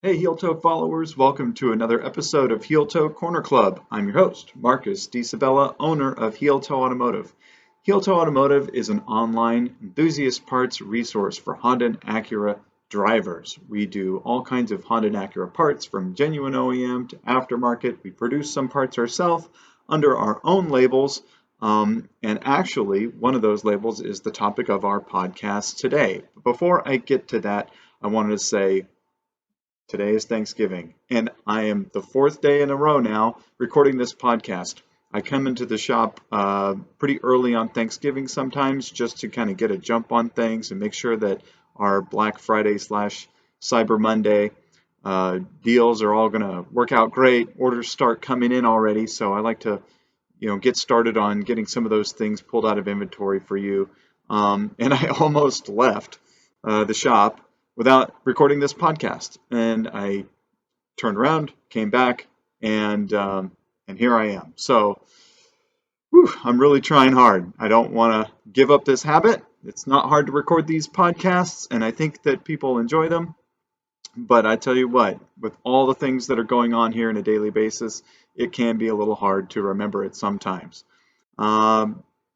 Hey, Heeltoe followers, welcome to another episode of Heeltoe Corner Club. I'm your host, Marcus DiSabella, owner of Heeltoe Automotive. Heeltoe Automotive is an online enthusiast parts resource for Honda and Acura drivers. We do all kinds of Honda and Acura parts from genuine OEM to aftermarket. We produce some parts ourselves under our own labels. And actually, one of those labels is the topic of our podcast today. But before I get to that, I wanted to say today is Thanksgiving, and I am the fourth day in a row now recording this podcast. I come into the shop pretty early on Thanksgiving sometimes just to kind of get a jump on things and make sure that our Black Friday slash Cyber Monday deals are all going to work out great. Orders start coming in already, so I like to, get started on getting some of those things pulled out of inventory for you. And I almost left the shop without recording this podcast. And I turned around, came back, and here I am. So I'm really trying hard. I don't want to give up this habit. It's not hard to record these podcasts, and I think that people enjoy them. But I tell you what, with all the things that are going on here on a daily basis, it can be a little hard to remember it sometimes.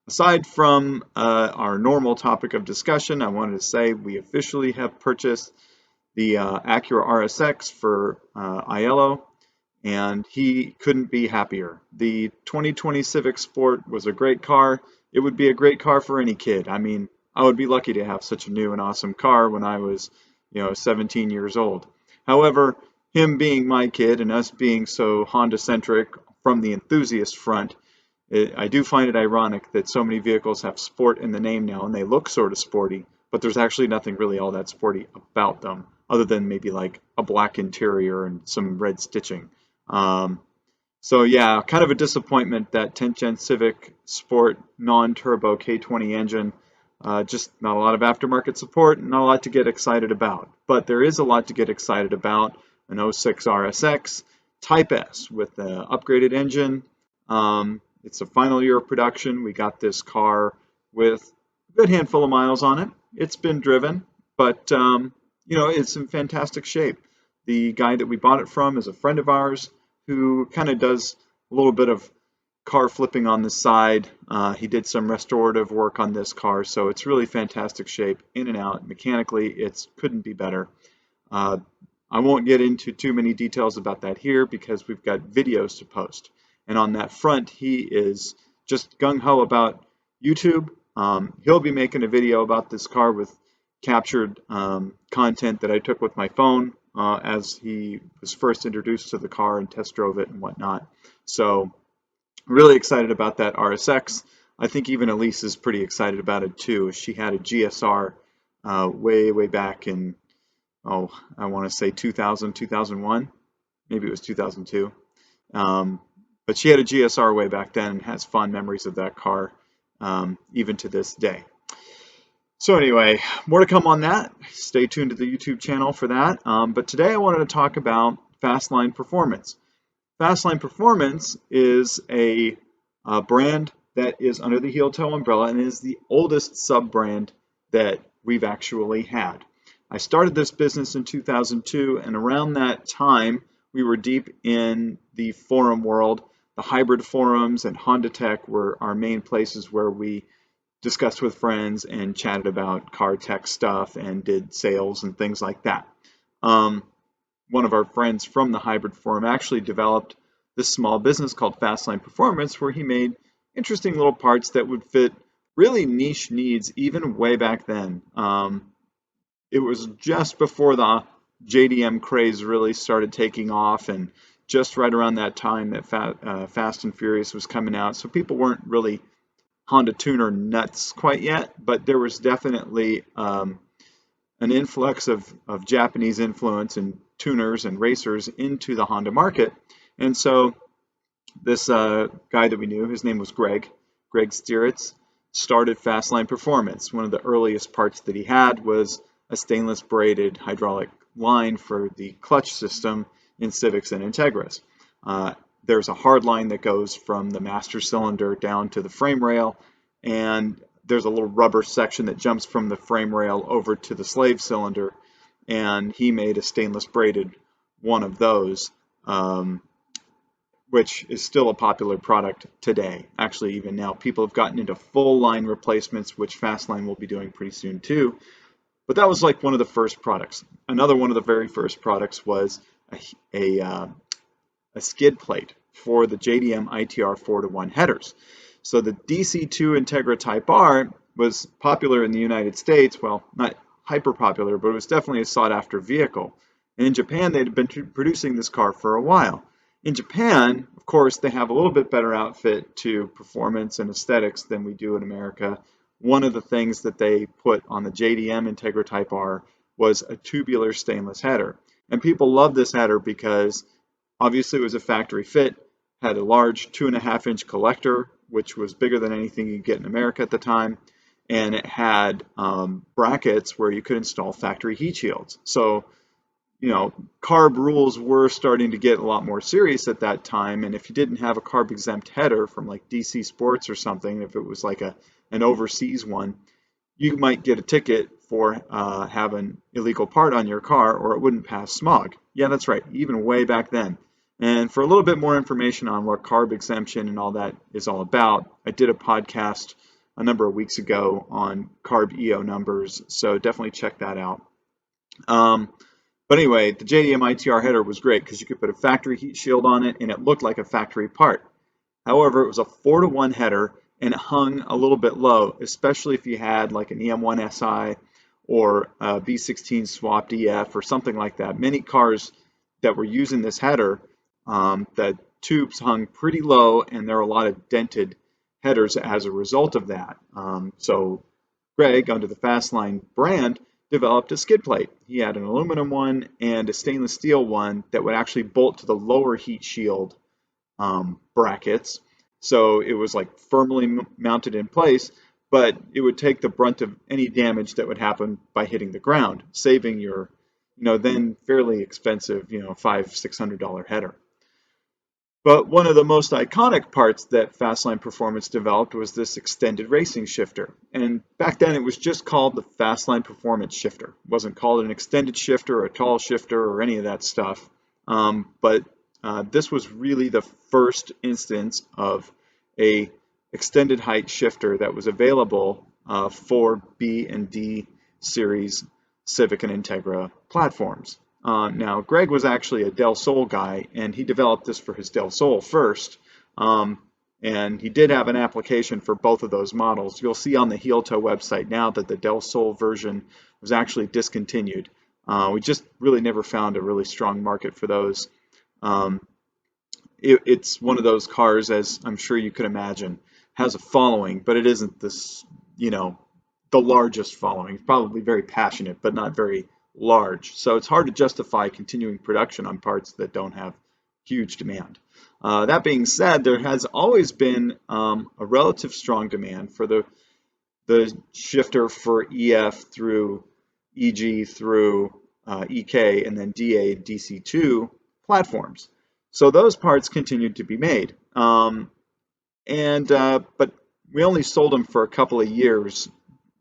Aside from our normal topic of discussion, I wanted to say we officially have purchased the Acura RSX for Aiello, and he couldn't be happier. The 2020 Civic Sport was a great car. It would be a great car for any kid. I mean, I would be lucky to have such a new and awesome car when I was, 17 years old. However, him being my kid and us being so Honda-centric from the enthusiast front, I do find it ironic that so many vehicles have sport in the name now, and they look sort of sporty, but there's actually nothing really all that sporty about them, other than maybe like a black interior and some red stitching. So yeah, kind of a disappointment that 10th Gen Civic Sport non-turbo K20 engine. Just not a lot of aftermarket support, not a lot to get excited about. But there is a lot to get excited about. An '06 RSX Type S with the upgraded engine. It's a final year of production. We got this car with a good handful of miles on it. It's been driven, but it's in fantastic shape. The guy that we bought it from is a friend of ours who kind of does a little bit of car flipping on the side. He did some restorative work on this car, so it's really fantastic shape, in and out. Mechanically, it couldn't be better. I won't get into too many details about that here because we've got videos to post. And on that front, he is just gung-ho about YouTube. He'll be making a video about this car with captured content that I took with my phone as he was first introduced to the car and test drove it and whatnot. So really excited about that RSX. I think even Elise is pretty excited about it too. She had a GSR way back in, I want to say 2000, 2001. Maybe it was 2002. But she had a GSR way back then and has fond memories of that car, even to this day. So anyway, more to come on that. Stay tuned to the YouTube channel for that. But today I wanted to talk about Fastline Performance. Fastline Performance is a brand that is under the Heeltoe umbrella and is the oldest sub-brand that we've actually had. I started this business in 2002, and around that time, we were deep in the forum world. The hybrid forums and Honda Tech were our main places where we discussed with friends and chatted about car tech stuff and did sales and things like that. One of our friends from the hybrid forum actually developed this small business called Fastline Performance, where he made interesting little parts that would fit really niche needs even way back then. It was just before the JDM craze really started taking off, and just right around that time that Fast and Furious was coming out, so people weren't really Honda tuner nuts quite yet, but there was definitely an influx of Japanese influence and tuners and racers into the Honda market. And so this guy that we knew, his name was Greg Stieritz, started Fastline Performance. One of the earliest parts that he had was a stainless braided hydraulic line for the clutch system in Civics and Integras. There's a hard line that goes from the master cylinder down to the frame rail, and there's a little rubber section that jumps from the frame rail over to the slave cylinder, and he made a stainless braided one of those, which is still a popular product today. Actually, even now, people have gotten into full line replacements, which Fastline will be doing pretty soon too. But that was like one of the first products. Another one of the very first products was a skid plate for the JDM ITR 4-to-1 headers. So the DC2 Integra Type R was popular in the United States. Well, not hyper popular, but it was definitely a sought after vehicle. And in Japan, they'd been producing this car for a while. In Japan, of course, they have a little bit better outfit to performance and aesthetics than we do in America. One of the things that they put on the JDM Integra Type R was a tubular stainless header. And people love this header because obviously it was a factory fit, had a large 2.5-inch collector, which was bigger than anything you could get in America at the time. And it had brackets where you could install factory heat shields. So, carb rules were starting to get a lot more serious at that time. And if you didn't have a carb exempt header from like DC Sports or something, if it was like an overseas one, you might get a ticket for having illegal part on your car, or it wouldn't pass smog. Yeah, that's right, even way back then. And for a little bit more information on what carb exemption and all that is all about, I did a podcast a number of weeks ago on carb EO numbers, so definitely check that out. But anyway, the JDM ITR header was great because you could put a factory heat shield on it and it looked like a factory part. However, it was a 4-to-1 header and it hung a little bit low, especially if you had like an EM1 SI or a V16 swapped EF or something like that. Many cars that were using this header, the tubes hung pretty low and there were a lot of dented headers as a result of that. So Greg, under the Fastline brand, developed a skid plate. He had an aluminum one and a stainless steel one that would actually bolt to the lower heat shield brackets. So it was like firmly mounted in place, but it would take the brunt of any damage that would happen by hitting the ground, saving your, then fairly expensive, $500-600 header. But one of the most iconic parts that Fastline Performance developed was this extended racing shifter. And back then it was just called the Fastline Performance shifter. It wasn't called an extended shifter or a tall shifter or any of that stuff. But this was really the first instance of a extended height shifter that was available for B and D series Civic and Integra platforms. Now, Greg was actually a Del Sol guy, and he developed this for his Del Sol first. And he did have an application for both of those models. You'll see on the Heeltoe website now that the Del Sol version was actually discontinued. We just really never found a really strong market for those. It's one of those cars, as I'm sure you could imagine, has a following, but it isn't this, the largest following. It's probably very passionate, but not very large. So it's hard to justify continuing production on parts that don't have huge demand. That being said, there has always been a relative strong demand for the shifter for EF through EG through EK and then DA DC2 platforms. So those parts continued to be made. But we only sold them for a couple of years.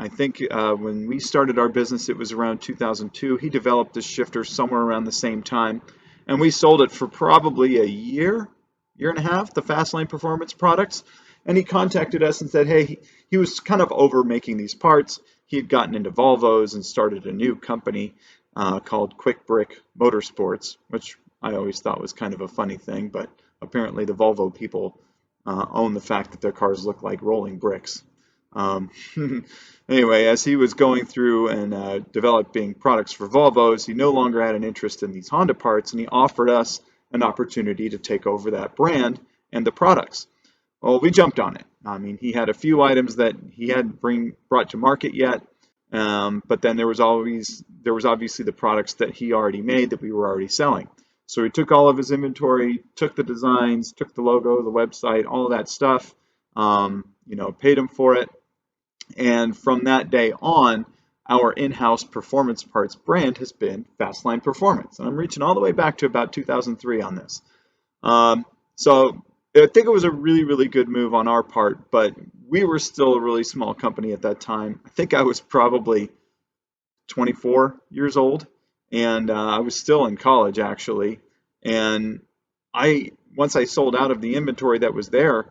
I think when we started our business, it was around 2002. He developed this shifter somewhere around the same time, and we sold it for probably a year and a half, the Fastline Performance products. And he contacted us and said, hey, he was kind of over making these parts. He had gotten into Volvos and started a new company called Quick Brick Motorsports, which I always thought was kind of a funny thing, but apparently the Volvo people own the fact that their cars look like rolling bricks. Anyway, as he was going through and developing products for Volvos, he no longer had an interest in these Honda parts, and he offered us an opportunity to take over that brand and the products. Well, we jumped on it. I mean, he had a few items that he hadn't brought to market yet, but then there was obviously the products that he already made that we were already selling. So he took all of his inventory, took the designs, took the logo, the website, all of that stuff, paid him for it. And from that day on, our in-house performance parts brand has been Fastline Performance. And I'm reaching all the way back to about 2003 on this. So I think it was a really, really good move on our part, but we were still a really small company at that time. I think I was probably 24 years old. and I was still in college actually. And once I sold out of the inventory that was there,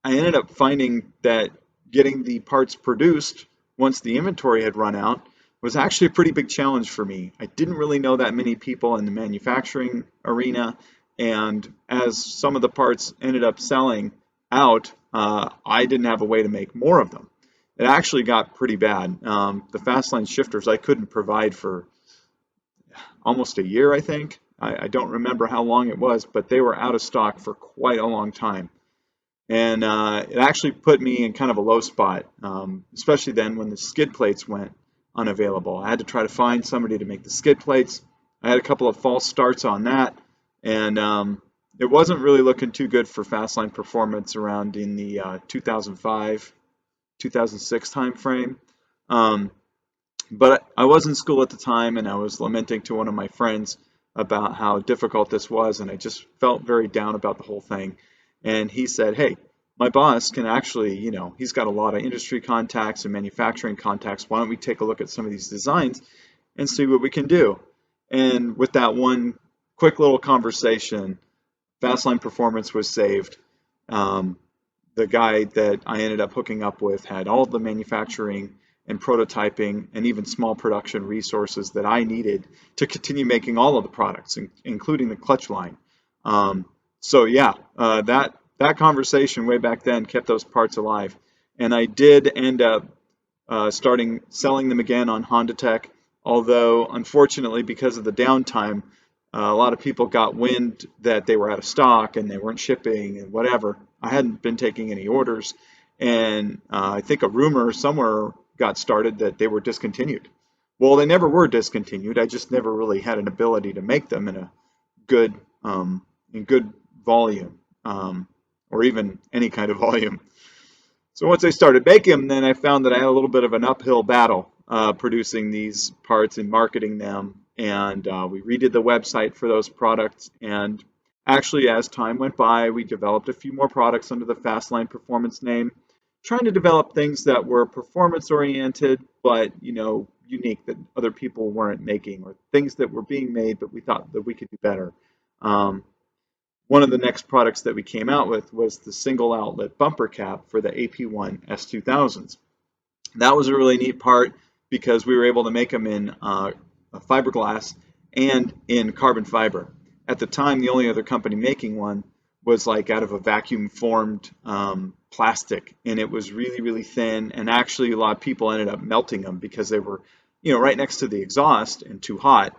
I ended up finding that getting the parts produced once the inventory had run out was actually a pretty big challenge for me. I didn't really know that many people in the manufacturing arena, and as some of the parts ended up selling out, I didn't have a way to make more of them. It actually got pretty bad. The Fastline shifters I couldn't provide for almost a year, I think. I don't remember how long it was, but they were out of stock for quite a long time. And it actually put me in kind of a low spot, especially then when the skid plates went unavailable. I had to try to find somebody to make the skid plates. I had a couple of false starts on that, and it wasn't really looking too good for Fastline Performance around in the 2005, 2006 time frame. But I was in school at the time, and I was lamenting to one of my friends about how difficult this was, and I just felt very down about the whole thing. And he said, "Hey, my boss can actually, he's got a lot of industry contacts and manufacturing contacts. Why don't we take a look at some of these designs and see what we can do?" And with that one quick little conversation, Fastline Performance was saved. The guy that I ended up hooking up with had all the manufacturing and prototyping and even small production resources that I needed to continue making all of the products, including the clutch line. So yeah, that conversation way back then kept those parts alive, and I did end up starting selling them again on Honda Tech. Although unfortunately, because of the downtime, a lot of people got wind that they were out of stock and they weren't shipping and whatever. I hadn't been taking any orders, and I think a rumor somewhere got started that they were discontinued. Well, they never were discontinued. I just never really had an ability to make them in a good good volume, or even any kind of volume. So once I started making them, then I found that I had a little bit of an uphill battle producing these parts and marketing them. And we redid the website for those products. And actually, as time went by, we developed a few more products under the Fastline Performance name, trying to develop things that were performance oriented, but unique, that other people weren't making, or things that were being made, but we thought that we could do better. One of the next products that we came out with was the single outlet bumper cap for the AP1 S2000s. That was a really neat part because we were able to make them in fiberglass and in carbon fiber. At the time, the only other company making one was like out of a vacuum formed plastic, and it was really, really thin, and actually a lot of people ended up melting them because they were right next to the exhaust and too hot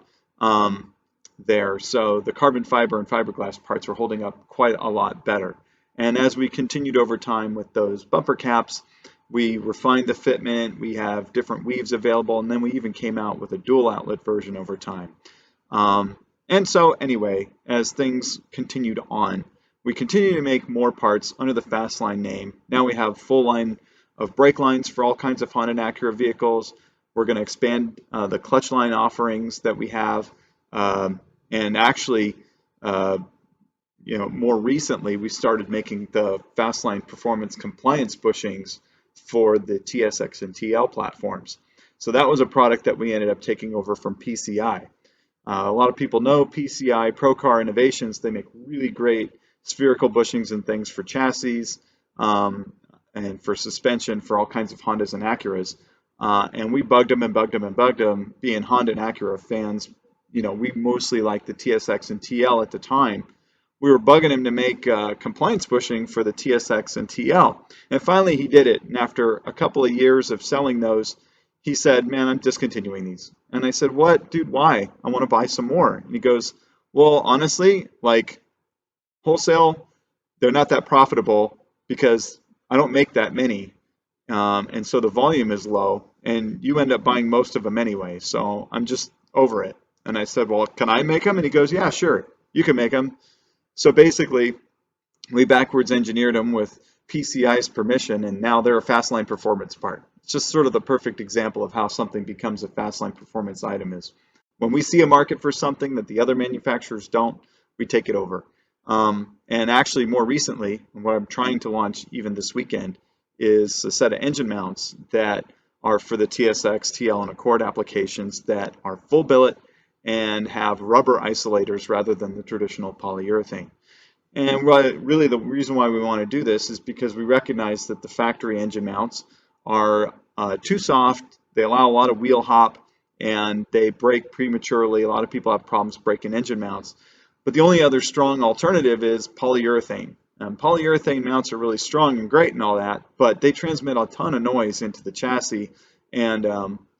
there. So the carbon fiber and fiberglass parts were holding up quite a lot better. And as we continued over time with those bumper caps, we refined the fitment, we have different weaves available, and then we even came out with a dual outlet version over time. And so anyway, as things continued on, we continue to make more parts under the Fastline name. Now we have full line of brake lines for all kinds of Honda-Acura vehicles. We're going to expand the clutch line offerings that we have. And actually, more recently, we started making the Fastline Performance compliance bushings for the TSX and TL platforms. So that was a product that we ended up taking over from PCI. A lot of people know PCI, Procar Innovations. They make really great spherical bushings and things for chassis and for suspension for all kinds of Hondas and Acuras. And we bugged them and bugged them and bugged them. Being Honda and Acura fans, we mostly liked the TSX and TL at the time. We were bugging him to make compliance bushing for the TSX and TL. And finally he did it. And after a couple of years of selling those, he said, "Man, I'm discontinuing these." And I said, "What, dude, why? I want to buy some more." And he goes, "Well, honestly, like wholesale, they're not that profitable because I don't make that many. And so the volume is low and you end up buying most of them anyway. So I'm just over it." And I said, "Well, can I make them?" And he goes, "Yeah, sure, you can make them." So basically, we backwards engineered them with PCI's permission, and now they're a Fastline Performance part. It's just sort of the perfect example of how something becomes a Fastline Performance item is. When we see a market for something that the other manufacturers don't, we take it over. And actually, more recently, what I'm trying to launch even this weekend is a set of engine mounts that are for the TSX, TL, and Accord applications that are full billet and have rubber isolators rather than the traditional polyurethane. And really the reason why we want to do this is because we recognize that the factory engine mounts are too soft, they allow a lot of wheel hop, and they break prematurely. A lot of people have problems breaking engine mounts. But the only other strong alternative is polyurethane. Polyurethane mounts are really strong and great and all that, but they transmit a ton of noise into the chassis and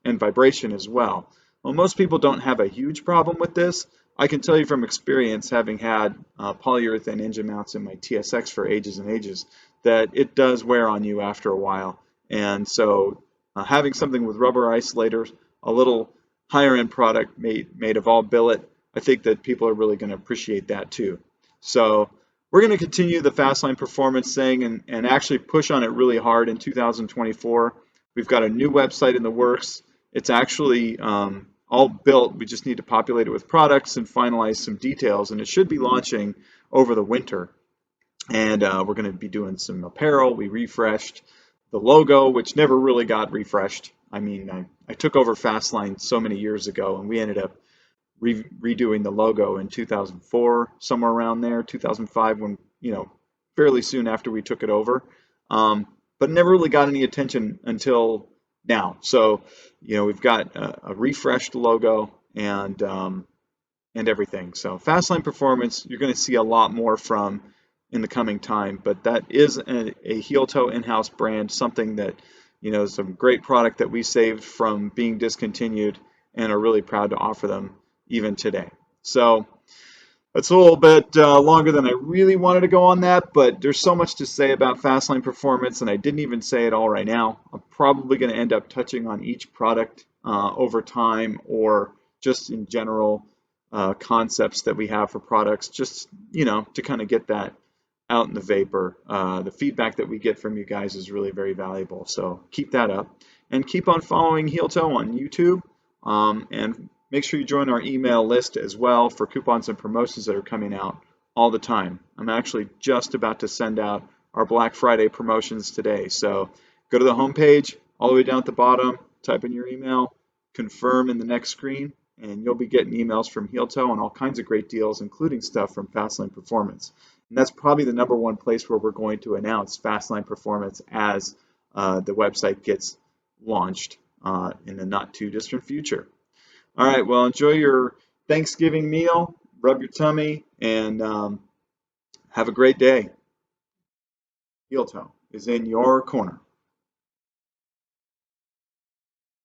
vibration as well. Well, most people don't have a huge problem with this. I can tell you from experience, having had polyurethane engine mounts in my TSX for ages and ages, that it does wear on you after a while. And so having something with rubber isolators, a little higher end product made of all billet, I think that people are really going to appreciate that too. So we're going to continue the Fastline Performance thing and actually push on it really hard in 2024. We've got a new website in the works. It's actually all built. We just need to populate it with products and finalize some details, and it should be launching over the winter. And we're going to be doing some apparel. We refreshed the logo, which never really got refreshed. I mean, I took over Fastline so many years ago, and we ended up redoing the logo in 2004, somewhere around there, 2005, when, fairly soon after we took it over. But never really got any attention until now. So, we've got a refreshed logo and everything. So Fastline Performance, you're going to see a lot more from in the coming time, but that is a Heeltoe in-house brand, something that, is some great product that we saved from being discontinued and are really proud to offer them even today. So it's a little bit longer than I really wanted to go on that, but there's so much to say about Fastline Performance, and I didn't even say it all right now. I'm probably going to end up touching on each product over time, or just in general concepts that we have for products, just, to kind of get that out in the vapor. The feedback that we get from you guys is really very valuable, so keep that up. And keep on following Heeltoe on YouTube, and make sure you join our email list as well for coupons and promotions that are coming out all the time. I'm actually just about to send out our Black Friday promotions today. So go to the homepage, all the way down at the bottom, type in your email, confirm in the next screen, and you'll be getting emails from Heeltoe on all kinds of great deals, including stuff from Fastline Performance. And that's probably the number one place where we're going to announce Fastline Performance as the website gets launched in the not too distant future. All right, well, enjoy your Thanksgiving meal, rub your tummy, and have a great day. Heeltoe is in your corner.